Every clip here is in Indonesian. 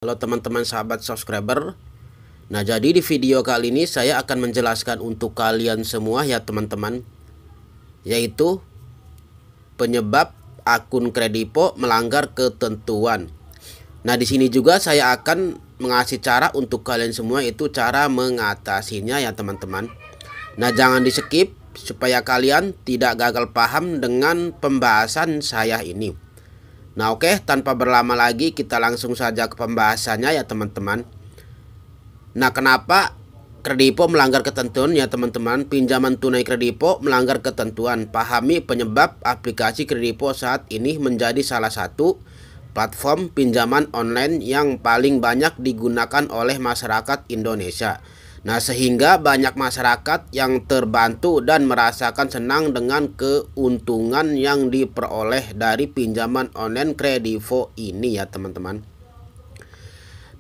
Halo teman-teman sahabat subscriber. Nah, jadi di video kali ini saya akan menjelaskan untuk kalian semua ya teman-teman, yaitu penyebab akun Kredivo melanggar ketentuan. Nah, di sini juga saya akan mengasih cara untuk kalian semua, itu cara mengatasinya ya teman-teman. Nah, jangan di skip supaya kalian tidak gagal paham dengan pembahasan saya ini. Nah, oke, tanpa berlama lagi kita langsung saja ke pembahasannya ya teman-teman. Nah, kenapa Kredivo melanggar ketentuan ya teman-teman? Pinjaman tunai Kredivo melanggar ketentuan. Pahami penyebab aplikasi Kredivo saat ini menjadi salah satu platform pinjaman online yang paling banyak digunakan oleh masyarakat Indonesia. Nah, sehingga banyak masyarakat yang terbantu dan merasakan senang dengan keuntungan yang diperoleh dari pinjaman online Kredivo ini ya teman-teman.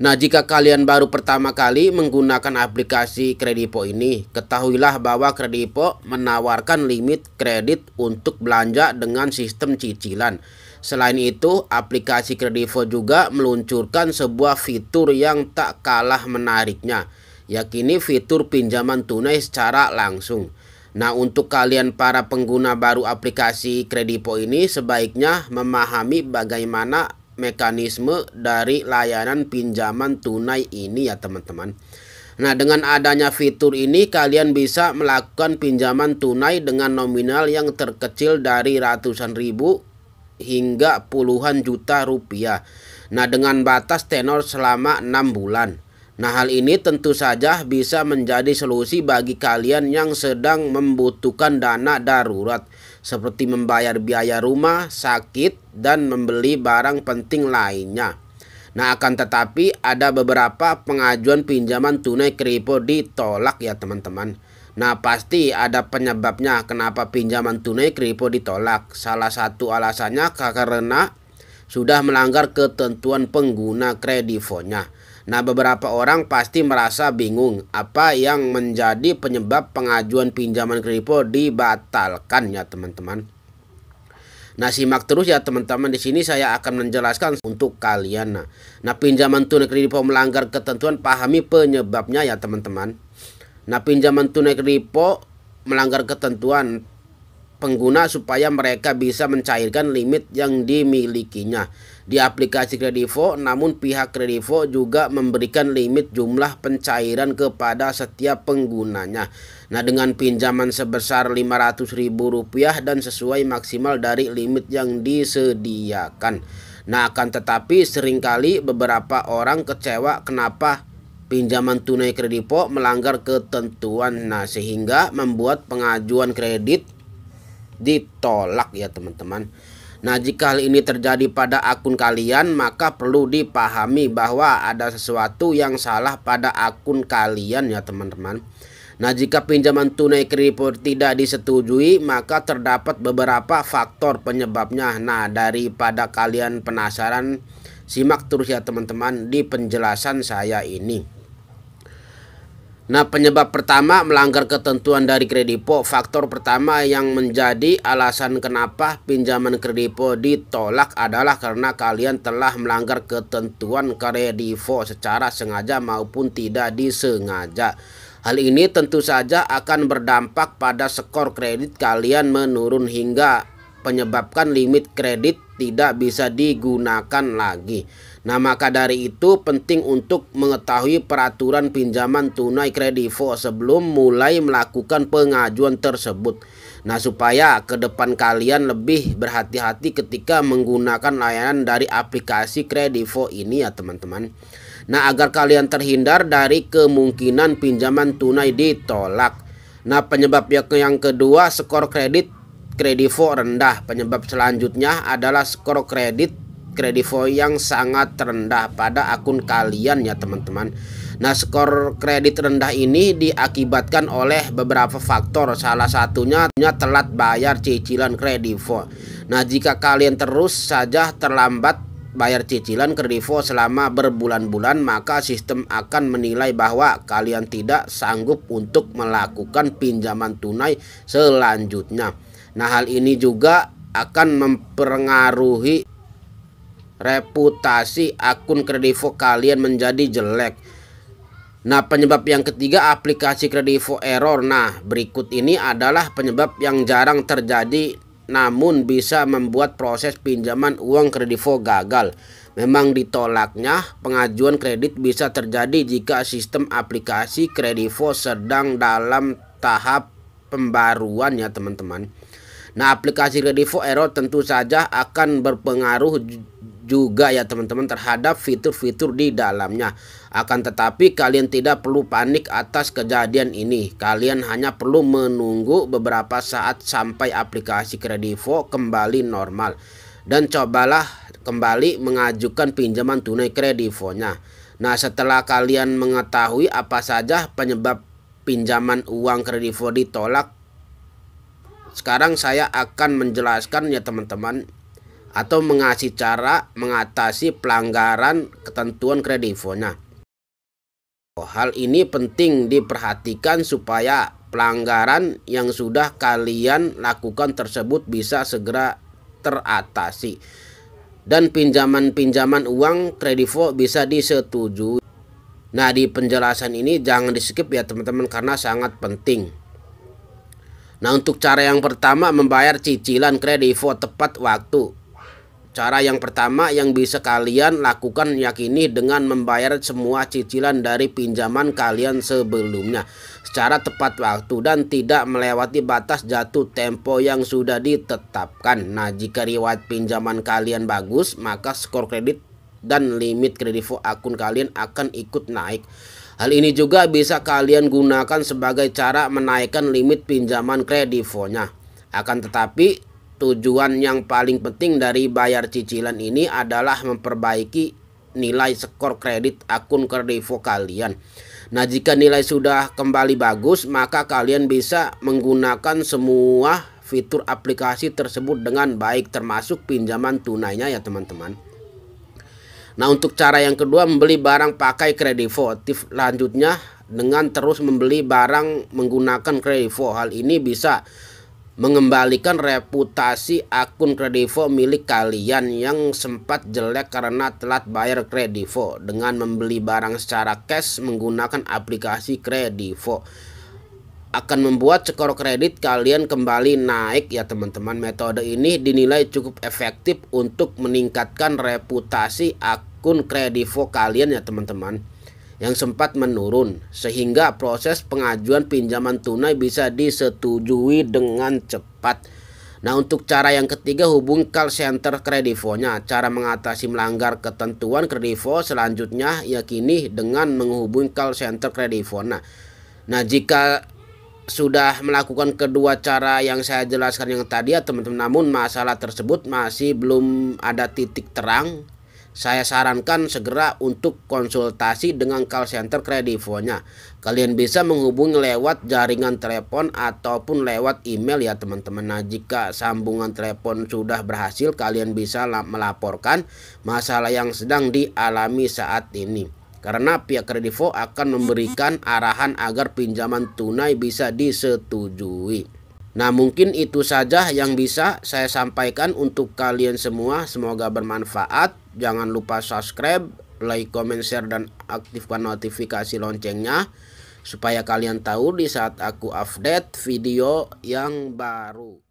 Nah, jika kalian baru pertama kali menggunakan aplikasi Kredivo ini, ketahuilah bahwa Kredivo menawarkan limit kredit untuk belanja dengan sistem cicilan. Selain itu, aplikasi Kredivo juga meluncurkan sebuah fitur yang tak kalah menariknya, yakni fitur pinjaman tunai secara langsung. Nah, untuk kalian para pengguna baru aplikasi Kredivo ini sebaiknya memahami bagaimana mekanisme dari layanan pinjaman tunai ini ya teman-teman. Nah, dengan adanya fitur ini kalian bisa melakukan pinjaman tunai dengan nominal yang terkecil dari ratusan ribu hingga puluhan juta rupiah. Nah, dengan batas tenor selama 6 bulan. Nah, hal ini tentu saja bisa menjadi solusi bagi kalian yang sedang membutuhkan dana darurat, seperti membayar biaya rumah, sakit, dan membeli barang penting lainnya. Nah, akan tetapi ada beberapa pengajuan pinjaman tunai Kredivo ditolak ya teman-teman. Nah, pasti ada penyebabnya kenapa pinjaman tunai Kredivo ditolak. Salah satu alasannya karena sudah melanggar ketentuan pengguna Kredivonya. Nah, beberapa orang pasti merasa bingung apa yang menjadi penyebab pengajuan pinjaman Kredivo dibatalkan ya teman-teman. Nah, simak terus ya teman-teman, di sini saya akan menjelaskan untuk kalian. Nah, pinjaman tunai Kredivo melanggar ketentuan, pahami penyebabnya ya teman-teman. Nah, pinjaman tunai Kredivo melanggar ketentuan pengguna supaya mereka bisa mencairkan limit yang dimilikinya di aplikasi Kredivo. Namun pihak Kredivo juga memberikan limit jumlah pencairan kepada setiap penggunanya. Nah, dengan pinjaman sebesar Rp500.000 dan sesuai maksimal dari limit yang disediakan. Nah, akan tetapi seringkali beberapa orang kecewa kenapa pinjaman tunai Kredivo melanggar ketentuan. Nah, sehingga membuat pengajuan kredit ditolak ya teman-teman. Nah, jika hal ini terjadi pada akun kalian, maka perlu dipahami bahwa ada sesuatu yang salah pada akun kalian ya teman-teman. Nah, jika pinjaman tunai Kredivo tidak disetujui, maka terdapat beberapa faktor penyebabnya. Nah, daripada kalian penasaran, simak terus ya teman-teman di penjelasan saya ini. Nah, penyebab pertama melanggar ketentuan dari Kredivo. Faktor pertama yang menjadi alasan kenapa pinjaman Kredivo ditolak adalah karena kalian telah melanggar ketentuan Kredivo secara sengaja maupun tidak disengaja. Hal ini tentu saja akan berdampak pada skor kredit kalian menurun hingga menyebabkan limit kredit tidak bisa digunakan lagi. Nah, maka dari itu penting untuk mengetahui peraturan pinjaman tunai Kredivo sebelum mulai melakukan pengajuan tersebut. Nah, supaya ke depan kalian lebih berhati-hati ketika menggunakan layanan dari aplikasi Kredivo ini ya teman-teman. Nah, agar kalian terhindar dari kemungkinan pinjaman tunai ditolak. Nah, penyebab yang kedua, skor kredit Kredivo rendah. Penyebab selanjutnya adalah skor kredit Kredivo yang sangat rendah pada akun kalian ya teman-teman. Nah, skor kredit rendah ini diakibatkan oleh beberapa faktor. Salah satunya telat bayar cicilan Kredivo. Nah, jika kalian terus saja terlambat bayar cicilan Kredivo selama berbulan-bulan, maka sistem akan menilai bahwa kalian tidak sanggup untuk melakukan pinjaman tunai selanjutnya. Nah, hal ini juga akan mempengaruhi reputasi akun Kredivo kalian menjadi jelek. Nah, penyebab yang ketiga, aplikasi Kredivo error. Nah, berikut ini adalah penyebab yang jarang terjadi namun bisa membuat proses pinjaman uang Kredivo gagal. Memang ditolaknya pengajuan kredit bisa terjadi jika sistem aplikasi Kredivo sedang dalam tahap pembaruan ya teman-teman. Nah, aplikasi Kredivo error tentu saja akan berpengaruh juga ya teman-teman terhadap fitur-fitur di dalamnya. Akan tetapi kalian tidak perlu panik atas kejadian ini. Kalian hanya perlu menunggu beberapa saat sampai aplikasi Kredivo kembali normal. Dan cobalah kembali mengajukan pinjaman tunai Kredivonya. Nah, setelah kalian mengetahui apa saja penyebab pinjaman uang Kredivo ditolak, sekarang saya akan menjelaskan ya teman-teman, atau mengasih cara mengatasi pelanggaran ketentuan Kredivonya. Hal ini penting diperhatikan supaya pelanggaran yang sudah kalian lakukan tersebut bisa segera teratasi dan pinjaman-pinjaman uang Kredivo bisa disetujui. Nah, di penjelasan ini jangan di skip ya teman-teman karena sangat penting. Nah, untuk cara yang pertama, membayar cicilan Kredivo tepat waktu. Cara yang pertama yang bisa kalian lakukan yakini dengan membayar semua cicilan dari pinjaman kalian sebelumnya secara tepat waktu dan tidak melewati batas jatuh tempo yang sudah ditetapkan. Nah, jika riwayat pinjaman kalian bagus, maka skor kredit dan limit Kredivo akun kalian akan ikut naik. Hal ini juga bisa kalian gunakan sebagai cara menaikkan limit pinjaman Kredivonya. Akan tetapi tujuan yang paling penting dari bayar cicilan ini adalah memperbaiki nilai skor kredit akun Kredivo kalian. Nah, jika nilai sudah kembali bagus, maka kalian bisa menggunakan semua fitur aplikasi tersebut dengan baik termasuk pinjaman tunainya ya teman-teman. Nah, untuk cara yang kedua, membeli barang pakai Kredivo. Tips lanjutnya dengan terus membeli barang menggunakan Kredivo. Hal ini bisa mengembalikan reputasi akun Kredivo milik kalian yang sempat jelek karena telat bayar Kredivo. Dengan membeli barang secara cash menggunakan aplikasi Kredivo akan membuat skor kredit kalian kembali naik ya teman-teman. Metode ini dinilai cukup efektif untuk meningkatkan reputasi akun Kredivo kalian ya teman-teman yang sempat menurun, sehingga proses pengajuan pinjaman tunai bisa disetujui dengan cepat. Nah, untuk cara yang ketiga, hubungi call center Kredivonya. Cara mengatasi melanggar ketentuan Kredivo selanjutnya yakini dengan menghubungi call center Kredivo. Nah, jika sudah melakukan kedua cara yang saya jelaskan yang tadi ya teman-teman, namun masalah tersebut masih belum ada titik terang, saya sarankan segera untuk konsultasi dengan call center Kredivonya. Kalian bisa menghubungi lewat jaringan telepon ataupun lewat email ya teman-teman. Nah, jika sambungan telepon sudah berhasil, kalian bisa melaporkan masalah yang sedang dialami saat ini, karena pihak Kredivo akan memberikan arahan agar pinjaman tunai bisa disetujui. Nah, mungkin itu saja yang bisa saya sampaikan untuk kalian semua. Semoga bermanfaat. Jangan lupa subscribe, like, comment, share, dan aktifkan notifikasi loncengnya supaya kalian tahu di saat aku update video yang baru.